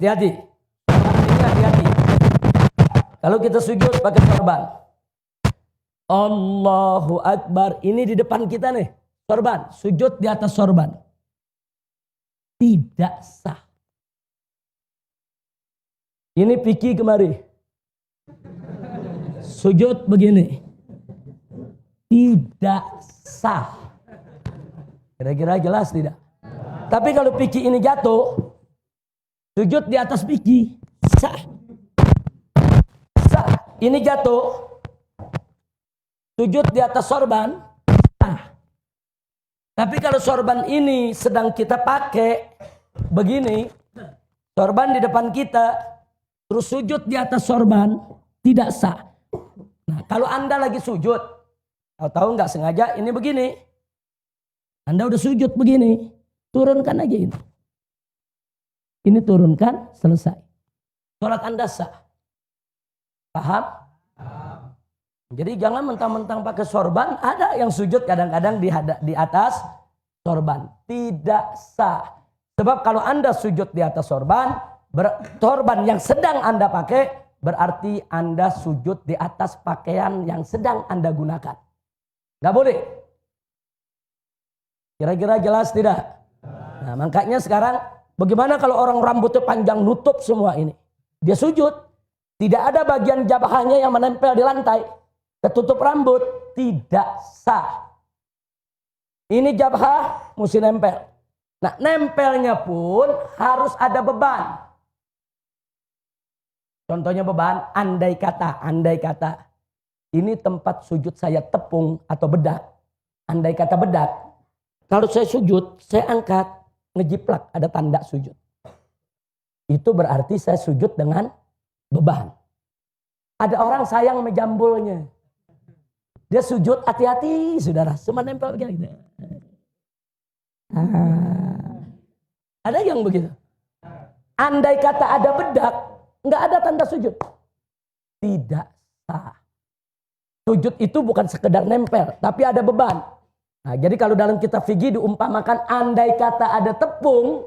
Hati-hati. Ini hati-hati. Kalau kita sujud pakai sorban. Allahu Akbar. Ini di depan kita nih. Sorban. Sujud di atas sorban. Tidak sah. Ini Piki kemari. Sujud begini. Tidak sah. Kira-kira jelas tidak? Tapi kalau Piki ini jatuh, sujud di atas Piki, sah. Sah. Ini jatuh, sujud di atas sorban, sah. Tapi kalau sorban ini sedang kita pakai begini, sorban di depan kita, terus sujud di atas sorban, tidak sah. Nah, kalau Anda lagi sujud, tahu-tahu nggak sengaja ini begini, Anda udah sujud begini, turunkan aja ini. Ini turunkan, selesai. Sholat Anda sah. Paham? Jadi jangan mentang-mentang pakai sorban, ada yang sujud kadang-kadang di atas sorban. Tidak sah. Sebab kalau Anda sujud di atas sorban, sorban yang sedang Anda pakai, berarti Anda sujud di atas pakaian yang sedang Anda gunakan. Nggak boleh. Kira-kira jelas tidak? Nah, makanya sekarang bagaimana kalau orang rambutnya panjang nutup semua ini? Dia sujud. Tidak ada bagian jabahnya yang menempel di lantai. Ketutup rambut. Tidak sah. Ini jabah mesti nempel. Nah, nempelnya pun harus ada beban. Contohnya beban, andai kata. Ini tempat sujud saya tepung atau bedak. Andai kata bedak. Kalau saya sujud, saya angkat. Ngejiplak, ada tanda sujud. Itu berarti saya sujud dengan beban. Ada orang sayang menjambulnya. Dia sujud, hati-hati saudara. Cuma nempel begini. Ada yang begitu. Andai kata ada bedak, nggak ada tanda sujud. Tidak sah. Sujud itu bukan sekedar nempel, tapi ada beban. Nah, jadi kalau dalam kitab fikih diumpamakan andai kata ada tepung,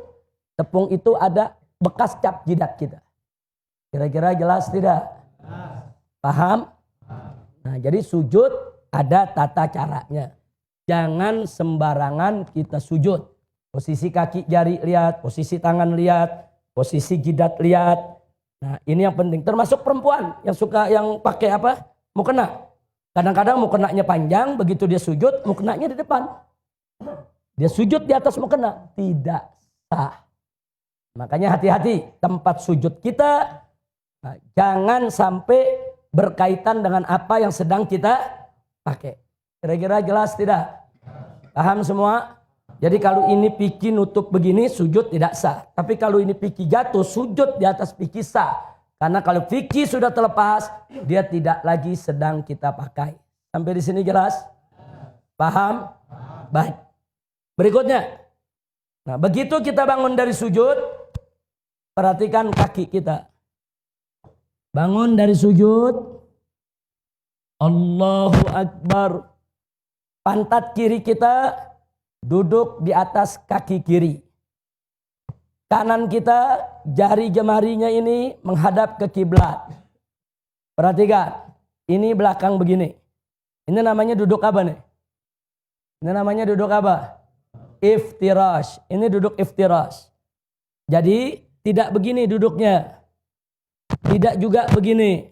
tepung itu ada bekas cap jidat kita. Kira-kira jelas tidak? Paham? Nah, jadi sujud ada tata caranya. Jangan sembarangan kita sujud. Posisi kaki jari lihat, posisi tangan lihat, posisi jidat lihat. Nah, ini yang penting. Termasuk perempuan yang pakai apa? Mukena. Kadang-kadang mukenanya panjang, begitu dia sujud, mukenanya di depan. Dia sujud di atas mukena. Tidak sah. Makanya hati-hati tempat sujud kita. Nah, jangan sampai berkaitan dengan apa yang sedang kita pakai. Kira-kira jelas tidak? Paham semua? Jadi kalau ini Piki nutup begini, sujud tidak sah. Tapi kalau ini Piki jatuh, sujud di atas Piki sah. Karena kalau Piki sudah terlepas, dia tidak lagi sedang kita pakai. Sampai di sini jelas? Paham? Baik. Berikutnya. Nah, begitu kita bangun dari sujud, perhatikan kaki kita. Bangun dari sujud. Allahu Akbar. Pantat kiri kita duduk di atas kaki kiri. Kanan kita, jari jemarinya ini menghadap ke kiblat. Perhatikan, ini belakang begini. Ini namanya duduk apa nih? Ini namanya duduk apa? Iftirash. Ini duduk iftirash. Jadi tidak begini duduknya. Tidak juga begini.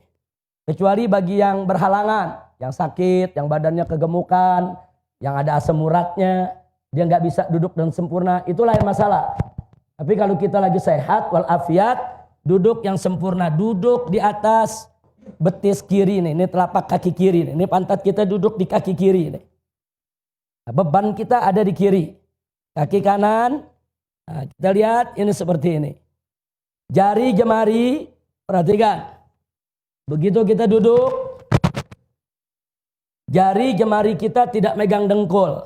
Kecuali bagi yang berhalangan, yang sakit, yang badannya kegemukan, yang ada asam uratnya, dia nggak bisa duduk dengan sempurna, itu lain masalah. Tapi kalau kita lagi sehat walafiat, duduk yang sempurna, duduk di atas betis kiri nih, ini telapak kaki kiri nih, ini pantat kita duduk di kaki kiri nih. Nah, beban kita ada di kiri. Kaki kanan, nah, kita lihat ini seperti ini. Jari jemari, perhatikan. Begitu kita duduk, jari jemari kita tidak megang dengkul.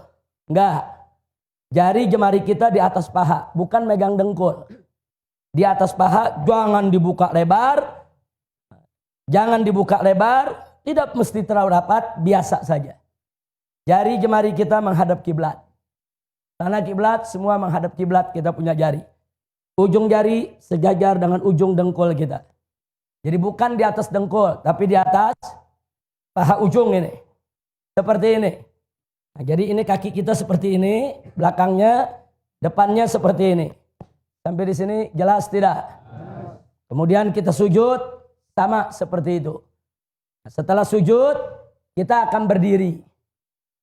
Enggak. Jari jemari kita di atas paha, bukan megang dengkul. Di atas paha jangan dibuka lebar. Jangan dibuka lebar, tidak mesti terlalu rapat, biasa saja. Jari jemari kita menghadap kiblat. Tanah kiblat, semua menghadap kiblat, kita punya jari. ujung jari sejajar dengan ujung dengkul kita. Jadi bukan di atas dengkul, tapi di atas paha ujung ini. Seperti ini. Nah, jadi ini kaki kita seperti ini, belakangnya, depannya seperti ini. Sampai di sini jelas tidak? Kemudian kita sujud, sama seperti itu. Nah, setelah sujud, kita akan berdiri.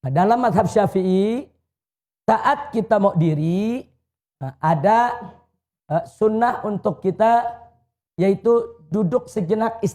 Nah, dalam mazhab Syafi'i, saat kita mau diri, ada sunnah untuk kita, yaitu duduk sejenak